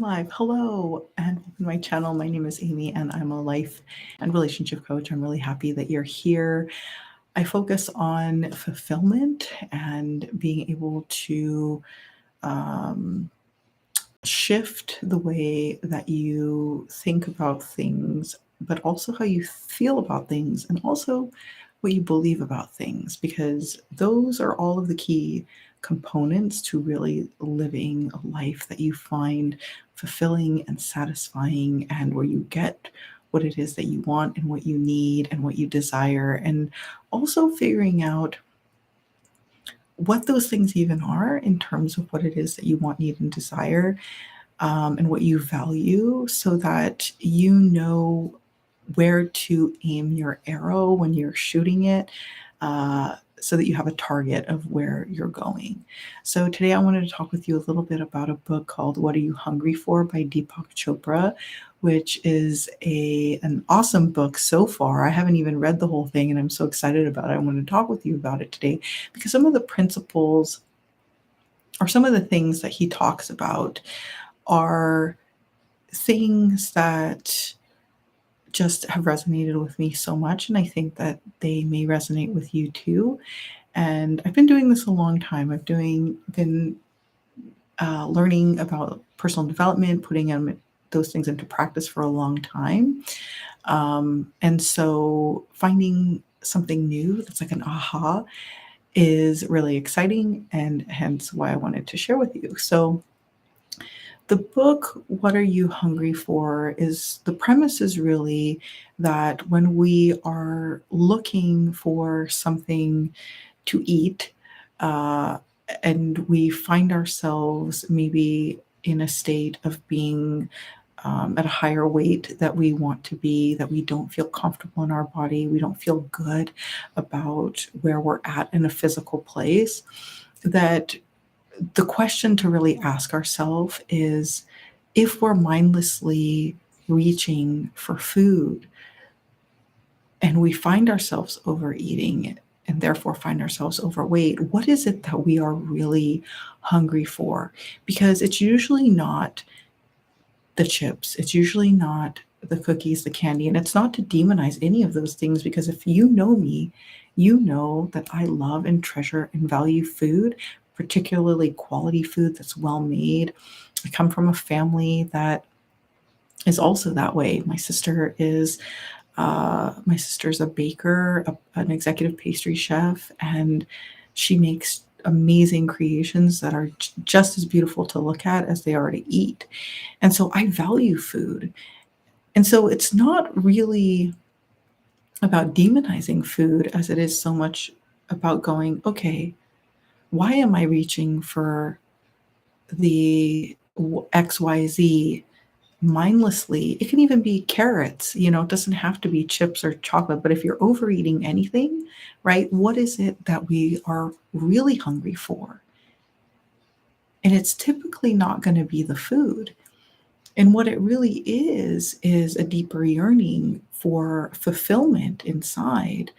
live. Hello, and welcome to my channel. My name is Amy, and I'm a life and relationship coach. I'm really happy that you're here. I focus on fulfillment and being able to um, shift the way that you think about things, but also how you feel about things, and also what you believe about things, because those are all of the key components to really living a life that you find fulfilling and satisfying, and where you get what it is that you want and what you need and what you desire, and also figuring out what those things even are in terms of what it is that you want, need, and desire, and what you value, so that you know where to aim your arrow when you're shooting it, so that you have a target of where you're going. So today I wanted to talk with you a little bit about a book called What Are You Hungry For by Deepak Chopra, which is an awesome book so far. I haven't even read the whole thing, and I'm so excited about it. I want to talk with you about it today because some of the principles or some of the things that he talks about are things that just have resonated with me so much, and I think that they may resonate with you too. And I've been doing this a long time. Been learning about personal development, putting those things into practice for a long time. And so finding something new that's like an aha is really exciting, and hence why I wanted to share with you. So the book, What Are You Hungry For? Is the premise is really that when we are looking for something to eat, uh, and we find ourselves maybe in a state of being at a higher weight that we want to be, that we don't feel comfortable in our body, we don't feel good about where we're at in a physical place, that the question to really ask ourselves is, if we're mindlessly reaching for food and we find ourselves overeating and therefore find ourselves overweight, what is it that we are really hungry for? Because it's usually not the chips, it's usually not the cookies, the candy, and it's not to demonize any of those things, because if you know me, you know that I love and treasure and value food, particularly quality food that's well made. I come from a family that is also that way. My sister's a baker, an executive pastry chef, and she makes amazing creations that are just as beautiful to look at as they are to eat. And so I value food. And so it's not really about demonizing food as it is so much about going, okay, why am I reaching for the XYZ mindlessly? It can even be carrots, it doesn't have to be chips or chocolate, but if you're overeating anything, right, what is it that we are really hungry for? And it's typically not going to be the food. And what it really is a deeper yearning for fulfillment inside,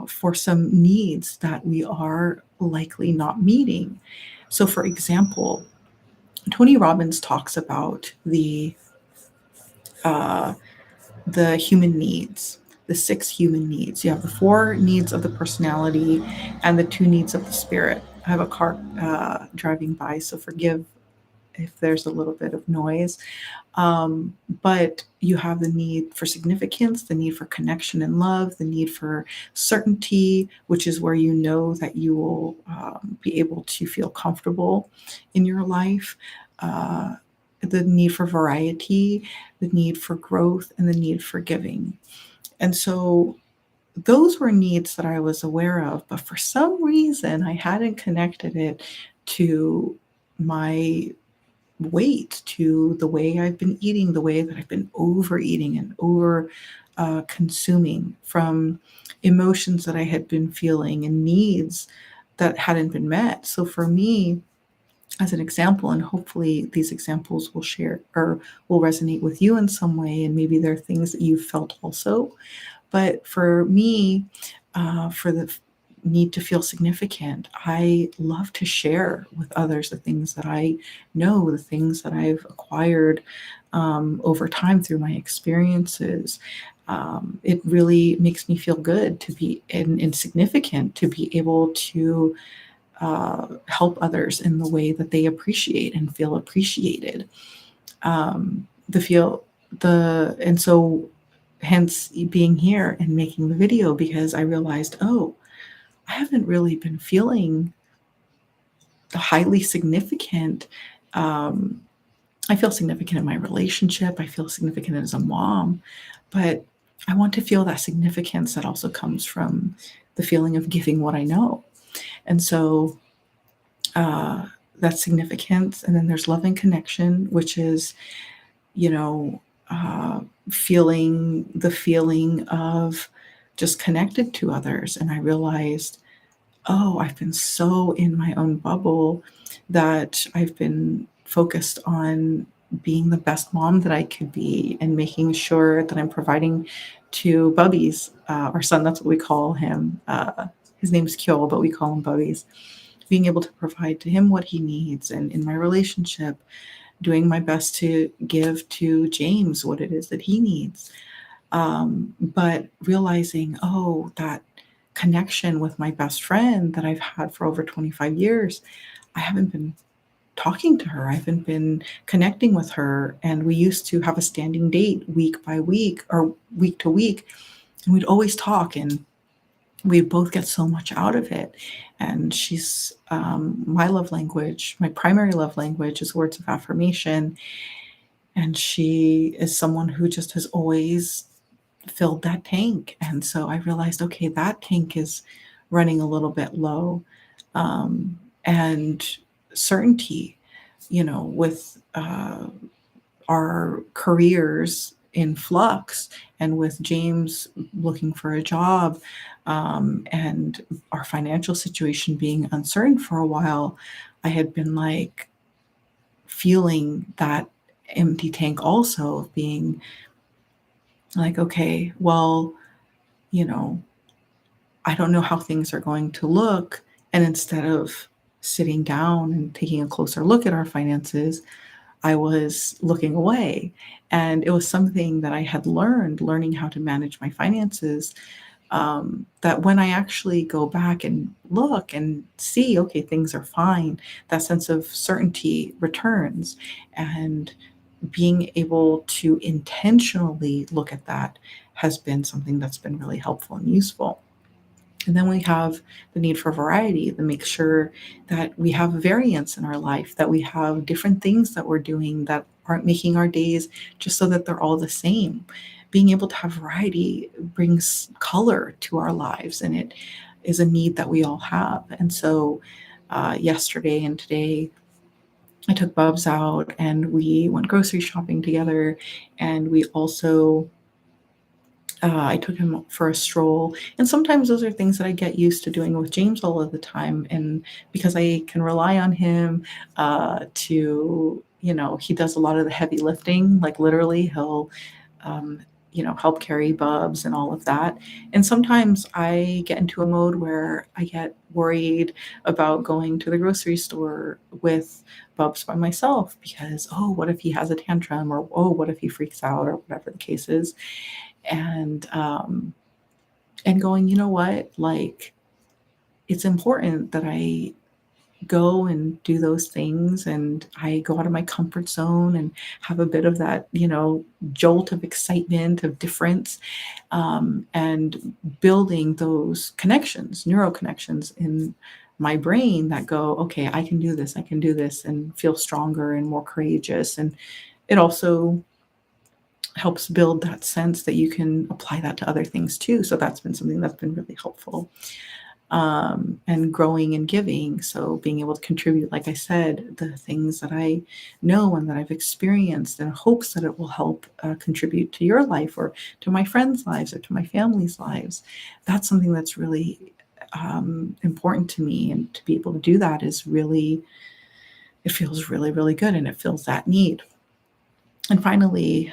for some needs that we are likely not meeting. So, for example, Tony Robbins talks about uh, the human needs, the 6 human needs. You have the 4 needs of the personality and the 2 needs of the spirit. I have a car driving by, so forgive if there's a little bit of noise. But you have the need for significance, the need for connection and love, the need for certainty, which is where you know that you will be able to feel comfortable in your life, the need for variety, the need for growth, and the need for giving. And so those were needs that I was aware of, but for some reason I hadn't connected it to my weight, to the way I've been eating, the way that I've been overeating and over consuming, from emotions that I had been feeling and needs that hadn't been met. So for me, as an example, and hopefully these examples will share or will resonate with you in some way, and maybe there are things that you've felt also. But for me, for the need to feel significant. I love to share with others the things that I know, the things that I've acquired over time through my experiences. It really makes me feel good to be insignificant, to be able to help others in the way that they appreciate and feel appreciated. The feel the and so hence being here and making the video, because I realized, oh, I haven't really been feeling highly significant. Um, I feel significant in my relationship. I feel significant as a mom, but I want to feel that significance that also comes from the feeling of giving what I know. And so uh, that's significance. And then there's love and connection, which is, you know, uh, feeling the feeling of just connected to others. And I realized, oh, I've been so in my own bubble that I've been focused on being the best mom that I could be and making sure that I'm providing to Bubbies, our son, that's what we call him. His name's Kyo, but we call him Bubbies. Being able to provide to him what he needs, and in my relationship, doing my best to give to James what it is that he needs. But realizing, oh, that connection with my best friend that I've had for over 25 years, I haven't been talking to her. I haven't been connecting with her. And we used to have a standing date week by week or week to week. And we'd always talk, and we both get so much out of it. And she's my love language, my primary love language is words of affirmation. And she is someone who just has always filled that tank. And so I realized, okay, that tank is running a little bit low. And certainty, with our careers in flux, and with James looking for a job, and our financial situation being uncertain for a while, I had been like feeling that empty tank also, of being like, okay, well, you know, I don't know how things are going to look. And instead of sitting down and taking a closer look at our finances, I was looking away. And it was something that I had learning how to manage my finances. That when I actually go back and look and see, okay, things are fine, that sense of certainty returns. And being able to intentionally look at that has been something that's been really helpful and useful. And then we have the need for variety, to make sure that we have variance in our life, that we have different things that we're doing that aren't making our days just so that they're all the same. Being able to have variety brings color to our lives, and it is a need that we all have. And so, yesterday and today, I took Bubs out and we went grocery shopping together. And we also I took him for a stroll. And sometimes those are things that I get used to doing with James all of the time. And because I can rely on him he does a lot of the heavy lifting, like literally, he'll, um, help carry Bubs and all of that. And sometimes I get into a mode where I get worried about going to the grocery store with Bubs by myself, because, oh, what if he has a tantrum, or, oh, what if he freaks out, or whatever the case is. And going, you know what, like, it's important that I go and do those things, and I go out of my comfort zone and have a bit of that, jolt of excitement, of difference, and building those connections, neural connections in my brain that go, okay, I can do this, and feel stronger and more courageous. And it also helps build that sense that you can apply that to other things too. So that's been something that's been really helpful. And growing and giving. So being able to contribute, like I said, the things that I know and that I've experienced, in hopes that it will help contribute to your life, or to my friends' lives, or to my family's lives. That's something that's really important to me. And to be able to do that is really, it feels really, really good, and it fills that need. And finally,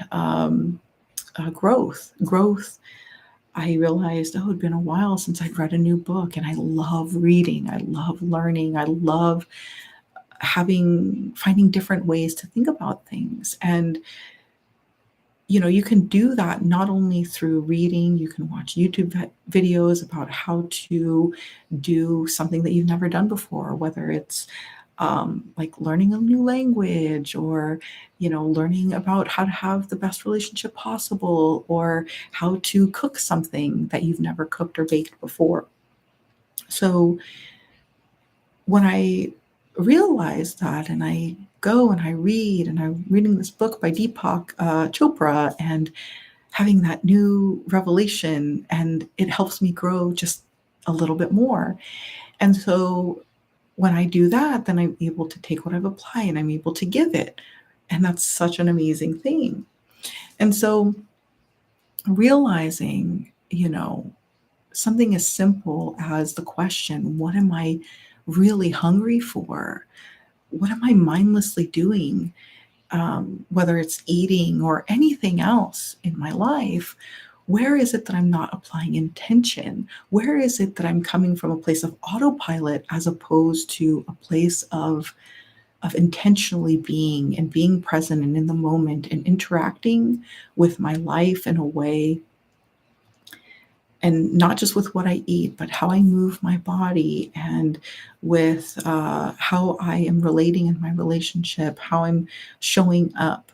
growth. Growth I realized, oh, it'd been a while since I'd read a new book, and I love reading. I love learning. I love finding different ways to think about things. And you can do that not only through reading. You can watch YouTube videos about how to do something that you've never done before, whether it's like learning a new language, or learning about how to have the best relationship possible, or how to cook something that you've never cooked or baked before. So when I realized that, and I go and I read, and I'm reading this book by Deepak Chopra, and having that new revelation, and it helps me grow just a little bit more. And so when I do that, then I'm able to take what I've applied and I'm able to give it. And that's such an amazing thing. And so realizing, something as simple as the question, what am I really hungry for? What am I mindlessly doing? Whether it's eating or anything else in my life, where is it that I'm not applying intention? Where is it that I'm coming from a place of autopilot as opposed to a place of intentionally being and being present and in the moment and interacting with my life in a way, and not just with what I eat, but how I move my body, and with how I am relating in my relationship, how I'm showing up,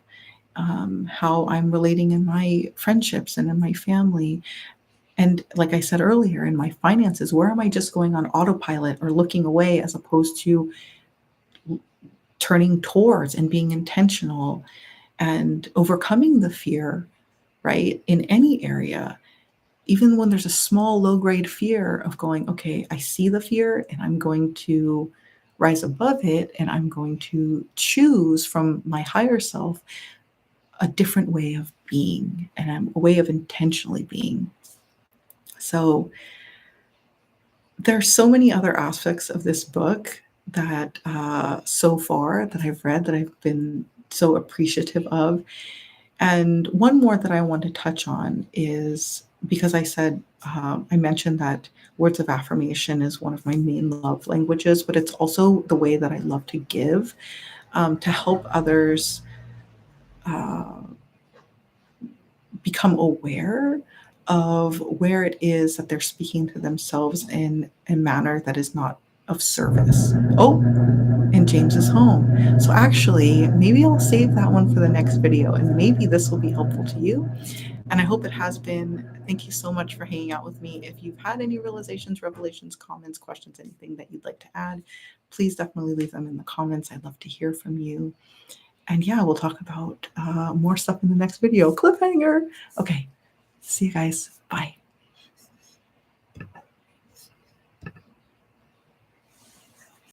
how I'm relating in my friendships and in my family. And like I said earlier, in my finances, where am I just going on autopilot or looking away as opposed to turning towards and being intentional and overcoming the fear, right? In any area, even when there's a small low grade fear, of going, okay, I see the fear and I'm going to rise above it, and I'm going to choose from my higher self a different way of being, and a way of intentionally being. So there are so many other aspects of this book that so far that I've read, that I've been so appreciative of. And one more that I want to touch on is, because I mentioned that words of affirmation is one of my main love languages, but it's also the way that I love to give, to help others uh, become aware of where it is that they're speaking to themselves in a manner that is not of service. Oh, and James is home. So actually, maybe I'll save that one for the next video, and maybe this will be helpful to you. And I hope it has been. Thank you so much for hanging out with me. If you've had any realizations, revelations, comments, questions, anything that you'd like to add, please definitely leave them in the comments. I'd love to hear from you. And yeah, we'll talk about more stuff in the next video. Cliffhanger. Okay. See you guys. Bye.